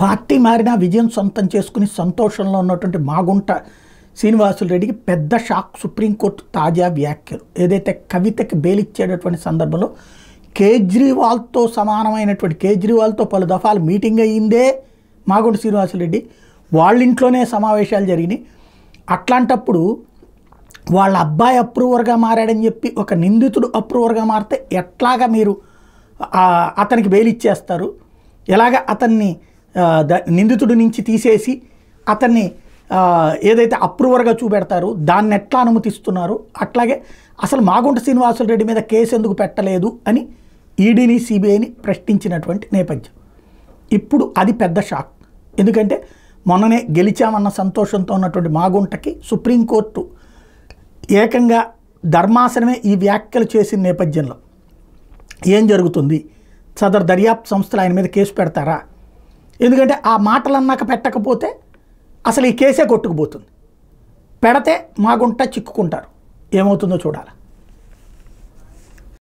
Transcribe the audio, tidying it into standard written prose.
Party మారినా విజయం సొంతం చేసుకుని సంతోషంలో ఉన్నటువంటి మాగుంట శ్రీనివాసులు రెడ్డికి పెద్ద షాక్ సుప్రీంకోర్టు తాజా వ్యాఖ్యలు. ఏదైతే కవితకి బెయిలిచ్చేటటువంటి సందర్భంలో కేజ్రీవాల్తో సమానమైనటువంటి కేజ్రీవాల్తో పలు దఫాలు మీటింగ్ అయ్యిందే మాగుంట శ్రీనివాసులు రెడ్డి, వాళ్ళ ఇంట్లోనే సమావేశాలు జరిగినాయి. అట్లాంటప్పుడు వాళ్ళ అబ్బాయి అప్రూవర్గా మారాడని చెప్పి ఒక నిందితుడు అప్రూవర్గా మారితే ఎట్లాగా మీరు అతనికి బెయిల్ ఇచ్చేస్తారు, ఎలాగ అతన్ని నిందితుడి నుంచి తీసేసి అతన్ని ఏదైతే అప్రూవర్గా చూపెడతారు దాన్ని ఎట్లా అనుమతిస్తున్నారు, అట్లాగే అసలు మాగుంట శ్రీనివాసులు రెడ్డి మీద కేసు ఎందుకు పెట్టలేదు అని ఈడీని సిబిఐని ప్రశ్నించినటువంటి నేపథ్యం. ఇప్పుడు అది పెద్ద షాక్. ఎందుకంటే మొన్ననే గెలిచామన్న సంతోషంతో ఉన్నటువంటి మాగుంటకి సుప్రీంకోర్టు ఏకంగా ధర్మాసనమే ఈ వ్యాఖ్యలు చేసిన నేపథ్యంలో ఏం జరుగుతుంది, సదరు దర్యాప్తు సంస్థలు ఆయన మీద కేసు పెడతారా? ఎందుకంటే ఆ మాటలు అన్నాక పెట్టకపోతే అసలు ఈ కేసే కొట్టుకుపోతుంది, పెడితే మాగుంట చిక్కుకుంటారు. ఏమవుతుందో చూడాలి.